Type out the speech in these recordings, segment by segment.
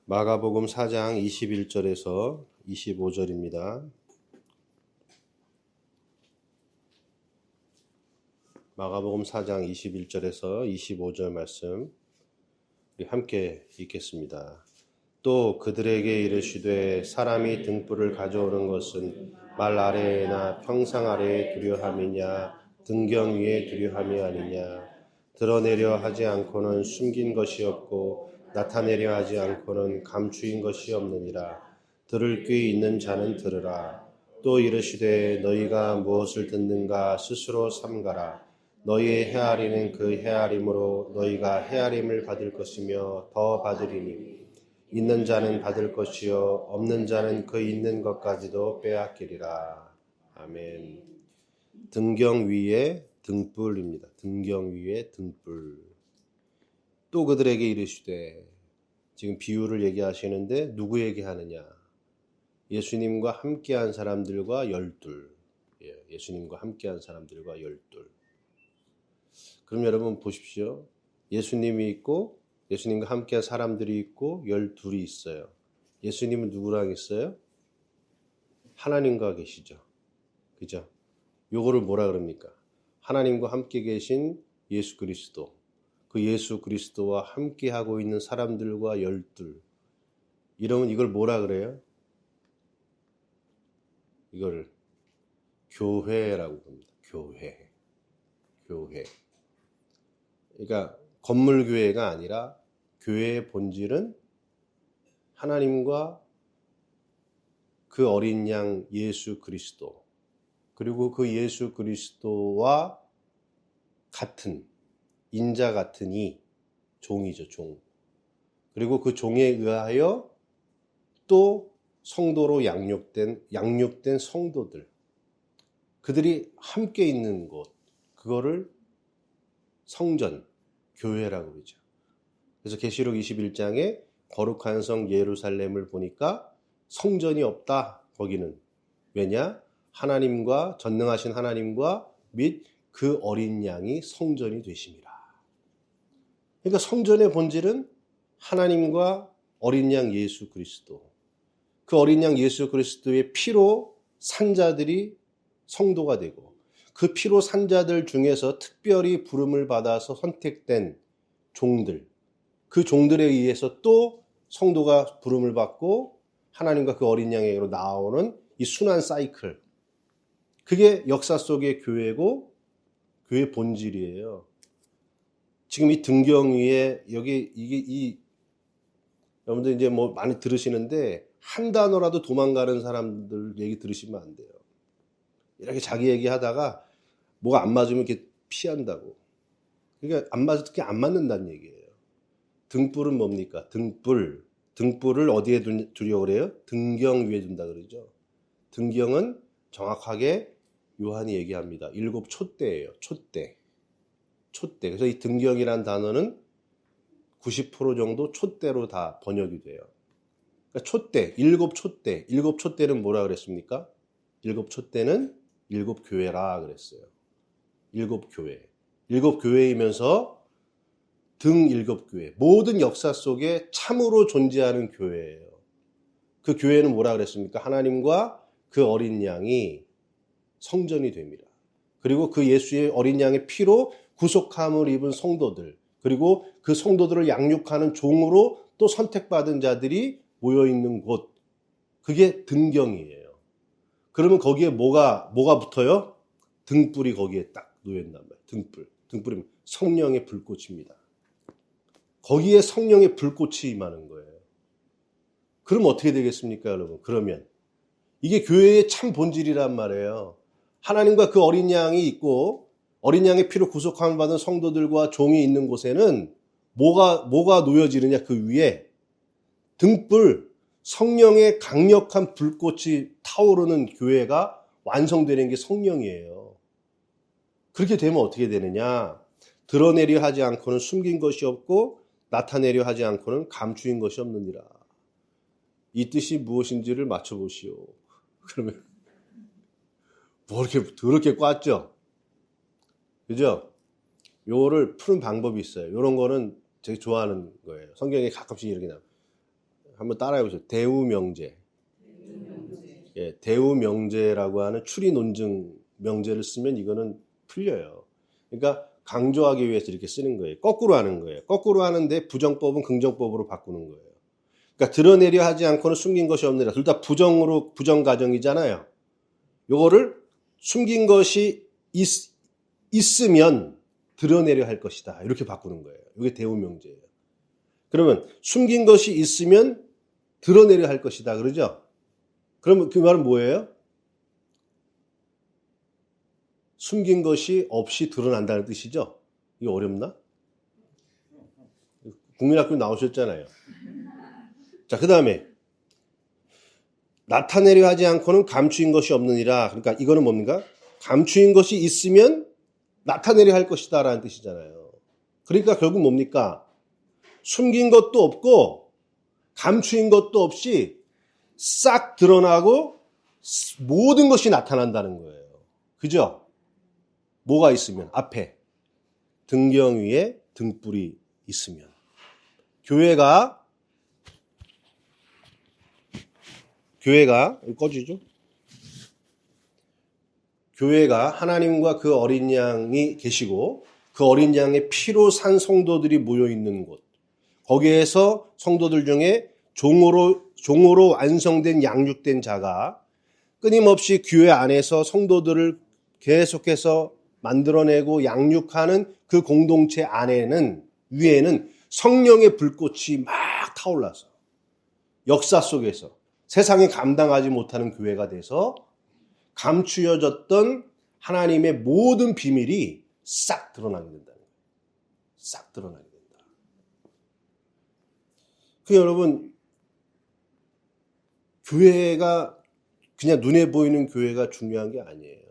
마가복음 4장 21절에서 25절입니다. 마가복음 4장 21절에서 25절 말씀 우리 함께 읽겠습니다. 또 그들에게 이르시되 사람이 등불을 가져오는 것은 말 아래에나 평상 아래에 두려함이냐 등경 위에 두려함이 아니냐. 드러내려 하지 않고는 숨긴 것이 없고 나타내려 하지 않고는 감추인 것이 없느니라. 들을 귀 있는 자는 들으라. 또 이르시되 너희가 무엇을 듣는가 스스로 삼가라. 너희의 헤아리는 그 헤아림으로 너희가 헤아림을 받을 것이며 더 받으리니 있는 자는 받을 것이요 없는 자는 그 있는 것까지도 빼앗기리라. 아멘. 등경 위에 등불입니다. 등경 위에 등불. 또 그들에게 이르시되, 지금 비유를 얘기하시는데 누구 얘기하느냐? 예수님과 함께한 사람들과 열둘. 예수님과 함께한 사람들과 열둘. 그럼 여러분 보십시오. 예수님이 있고 예수님과 함께한 사람들이 있고 열둘이 있어요. 예수님은 누구랑 있어요? 하나님과 계시죠. 그죠? 요거를 뭐라 그럽니까? 하나님과 함께 계신 예수 그리스도. 그 예수 그리스도와 함께 하고 있는 사람들과 열둘. 이러면 이걸 뭐라 그래요? 이걸 교회라고 합니다. 교회. 교회. 그러니까 건물 교회가 아니라 교회의 본질은 하나님과 그 어린 양 예수 그리스도, 그리고 그 예수 그리스도와 같은 인자 같은 이 종이죠. 종. 그리고 그 종에 의하여 또 성도로 양육된 성도들, 그들이 함께 있는 곳, 그거를 성전, 교회라고 그러죠. 그래서 계시록 21장에 거룩한 성 예루살렘을 보니까 성전이 없다. 거기는. 왜냐? 하나님과 전능하신 하나님과 및 그 어린 양이 성전이 되심이라. 그러니까 성전의 본질은 하나님과 어린 양 예수 그리스도. 그 어린 양 예수 그리스도의 피로 산 자들이 성도가 되고, 그 피로 산 자들 중에서 특별히 부름을 받아서 선택된 종들, 그 종들에 의해서 또 성도가 부름을 받고 하나님과 그 어린 양에게로 나오는 이 순환 사이클, 그게 역사 속의 교회고 교회 본질이에요. 지금 이 등경 위에 여기 여러분들 이제 뭐 많이 들으시는데 한 단어라도 도망가는 사람들 얘기 들으시면 안 돼요. 이렇게 자기 얘기하다가 뭐가 안 맞으면 이렇게 피한다고. 그러니까 안 맞는다는 얘기예요. 등불은 뭡니까? 등불을 어디에 두려고 그래요? 등경 위에 둔다 그러죠. 등경은 정확하게 요한이 얘기합니다. 7 촛대예요. 촛대. 그래서 이 등경이란 단어는 90% 정도 촛대로 다 번역이 돼요. 그러니까 촛대, 7 촛대. 7 촛대는 뭐라 그랬습니까? 7 촛대는 7 교회라 그랬어요. 7 교회. 7 교회이면서 등 7 교회. 모든 역사 속에 참으로 존재하는 교회예요. 그 교회는 뭐라 그랬습니까? 하나님과 그 어린 양이 성전이 됩니다. 그리고 그 예수의 어린 양의 피로 구속함을 입은 성도들, 그리고 그 성도들을 양육하는 종으로 또 선택받은 자들이 모여있는 곳, 그게 등경이에요. 그러면 거기에 뭐가 붙어요? 등불이 거기에 딱 놓여있단 말이에요. 등불이 성령의 불꽃입니다. 거기에 성령의 불꽃이 임하는 거예요. 그럼 어떻게 되겠습니까, 여러분? 그러면 이게 교회의 참 본질이란 말이에요. 하나님과 그 어린 양이 있고 어린 양의 피로 구속함을 받은 성도들과 종이 있는 곳에는 뭐가 놓여지느냐? 그 위에 등불, 성령의 강력한 불꽃이 타오르는 교회가 완성되는 게 성령이에요. 그렇게 되면 어떻게 되느냐? 드러내려 하지 않고는 숨긴 것이 없고 나타내려 하지 않고는 감추인 것이 없느니라. 이 뜻이 무엇인지를 맞춰보시오. 그러면 뭐 이렇게 더럽게 꽈죠? 그죠? 요거를 푸는 방법이 있어요. 요런 거는 되게 좋아하는 거예요. 성경에 가끔씩 이렇게 나와요. 한번 따라해보세요. 대우명제. 예, 대우명제라고 하는 추리 논증 명제를 쓰면 이거는 풀려요. 그러니까 강조하기 위해서 이렇게 쓰는 거예요. 거꾸로 하는 거예요. 거꾸로 하는데 부정법은 긍정법으로 바꾸는 거예요. 그러니까 드러내려 하지 않고는 숨긴 것이 없느니라. 둘 다 부정 가정이잖아요. 요거를 숨긴 것이 있으면 드러내려 할 것이다. 이렇게 바꾸는 거예요. 이게 대우명제예요. 그러면 숨긴 것이 있으면 드러내려 할 것이다. 그러죠? 그러면 그 말은 뭐예요? 숨긴 것이 없이 드러난다는 뜻이죠? 이게 어렵나? 국민학교 나오셨잖아요. 자, 그 다음에 나타내려 하지 않고는 감추인 것이 없느니라. 그러니까 이거는 뭡니까? 감추인 것이 있으면 나타내려 할 것이다 라는 뜻이잖아요. 그러니까 결국 뭡니까? 숨긴 것도 없고 감추인 것도 없이 싹 드러나고 모든 것이 나타난다는 거예요. 그죠? 뭐가 있으면? 앞에 등경 위에 등불이 있으면. 교회가 꺼지죠? 교회가 하나님과 그 어린 양이 계시고 그 어린 양의 피로 산 성도들이 모여 있는 곳. 거기에서 성도들 중에 종으로 완성된 양육된 자가 끊임없이 교회 안에서 성도들을 계속해서 만들어내고 양육하는 그 공동체 위에는 성령의 불꽃이 막 타올라서 역사 속에서 세상이 감당하지 못하는 교회가 돼서 감추어졌던 하나님의 모든 비밀이 싹 드러나게 된다는 거예요. 싹 드러나게 된다. 여러분, 교회가 그냥 눈에 보이는 교회가 중요한 게 아니에요.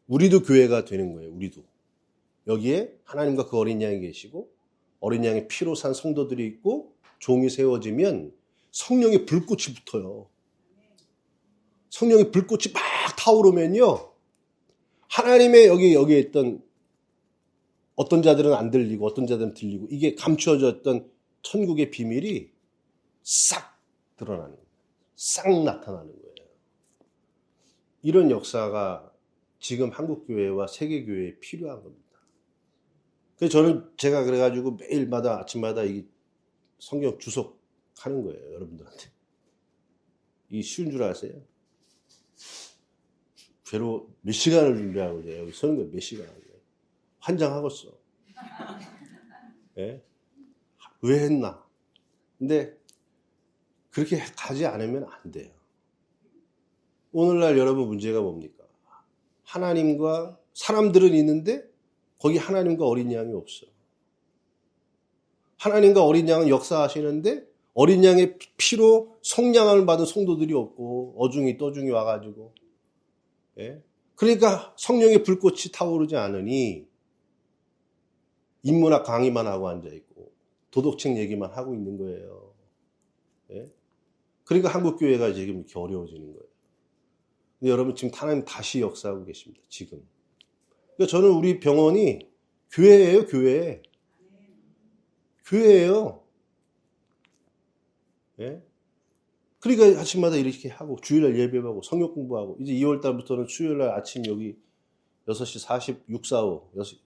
우리도 교회가 되는 거예요. 우리도. 여기에 하나님과 그 어린 양이 계시고 어린 양의 피로 산 성도들이 있고 종이 세워지면 성령의 불꽃이 붙어요. 성령의 불꽃이 막 타오르면요. 하나님의 여기에 있던 어떤 자들은 안 들리고 어떤 자들은 들리고 이게 감추어졌던 천국의 비밀이 싹 드러나는 거예요. 싹 나타나는 거예요. 이런 역사가 지금 한국교회와 세계교회에 필요한 겁니다. 그래서 제가 그래가지고 매일마다 아침마다 이 성경 주석하는 거예요. 여러분들한테. 이 쉬운 줄 아세요? 괴로 몇 시간을 준비하고 이제 여기 서는 거예요. 몇 시간. 환장하겠어. 네? 왜 했나? 근데 그렇게 가지 않으면 안 돼요. 오늘날 여러분 문제가 뭡니까? 하나님과 사람들은 있는데 거기 하나님과 어린 양이 없어. 하나님과 어린 양은 역사하시는데 어린 양의 피로 성량을 받은 성도들이 없고 어중이 떠중이 와가지고 예? 그러니까 성령의 불꽃이 타오르지 않으니 인문학 강의만 하고 앉아있고 도덕책 얘기만 하고 있는 거예요. 예? 그러니까 한국교회가 지금 이렇게 어려워지는 거예요. 근데 여러분 지금 하나님 다시 역사하고 계십니다. 지금. 그러니까 저는 우리 병원이 교회예요. 교회. 교회예요. 예? 그러니까 아침마다 이렇게 하고 주일날 예배하고 성역 공부하고 이제 2월달부터는 수요일날 아침 여기 6시 46, 45, 6시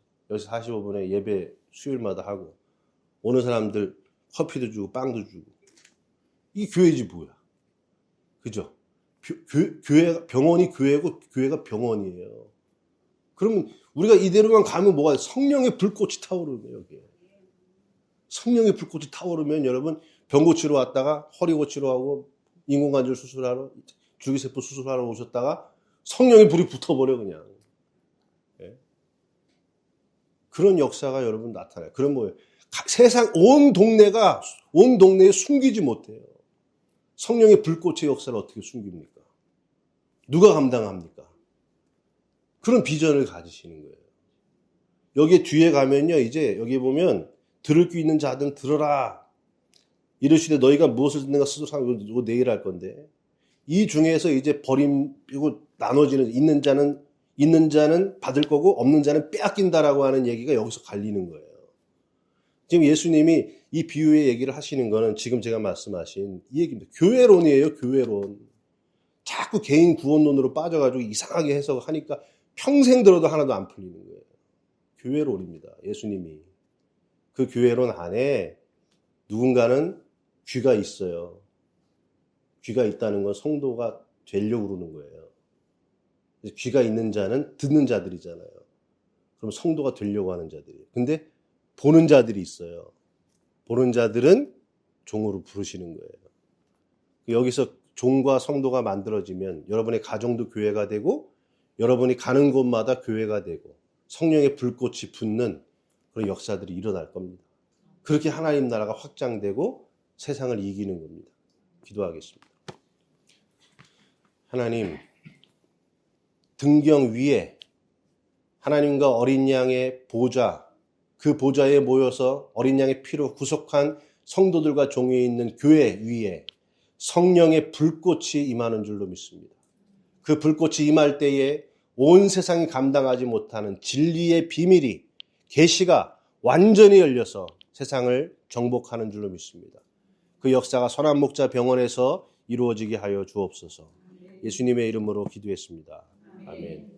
45분에 예배 수요일마다 하고 오는 사람들 커피도 주고 빵도 주고 이게 교회지 뭐야. 그죠? 병원이 교회고 교회가 병원이에요. 그러면 우리가 이대로만 가면 뭐가 성령의 불꽃이 타오르는 거예요. 여기에. 성령의 불꽃이 타오르면 여러분 병 고치러 왔다가 허리 고치러 하고 인공관절 수술하러 줄기세포 수술하러 오셨다가 성령의 불이 붙어버려 그냥. 예? 그런 역사가 여러분 나타나요. 그런 뭐예요? 세상 온 동네에 숨기지 못해요. 성령의 불꽃의 역사를 어떻게 숨깁니까? 누가 감당합니까? 그런 비전을 가지시는 거예요. 여기 뒤에 가면요, 이제 여기 보면 들을 귀 있는 자들은 들어라. 이르시되 너희가 무엇을 듣는가 스스로 상하고 이거 내일 할 건데 이 중에서 이제 버림이고 나눠지는 있는 자는 받을 거고 없는 자는 빼앗긴다라고 하는 얘기가 여기서 갈리는 거예요. 지금 예수님이 이 비유의 얘기를 하시는 거는 지금 제가 말씀하신 이 얘기입니다. 교회론이에요, 교회론. 자꾸 개인 구원론으로 빠져가지고 이상하게 해석하니까 평생 들어도 하나도 안 풀리는 거예요. 교회론입니다. 예수님이. 그 교회론 안에 누군가는 귀가 있어요. 귀가 있다는 건 성도가 되려고 그러는 거예요. 귀가 있는 자는 듣는 자들이잖아요. 그럼 성도가 되려고 하는 자들이에요. 근데 보는 자들이 있어요. 보는 자들은 종으로 부르시는 거예요. 여기서 종과 성도가 만들어지면 여러분의 가정도 교회가 되고 여러분이 가는 곳마다 교회가 되고 성령의 불꽃이 붙는 그런 역사들이 일어날 겁니다. 그렇게 하나님 나라가 확장되고 세상을 이기는 겁니다. 기도하겠습니다. 하나님, 등경 위에 하나님과 어린 양의 보좌, 그 보좌에 모여서 어린 양의 피로 구속한 성도들과 종이 있는 교회 위에 성령의 불꽃이 임하는 줄로 믿습니다. 그 불꽃이 임할 때에 온 세상이 감당하지 못하는 진리의 비밀이, 계시가 완전히 열려서 세상을 정복하는 줄로 믿습니다. 그 역사가 선한목자 병원에서 이루어지게 하여 주옵소서. 예수님의 이름으로 기도했습니다. 아멘.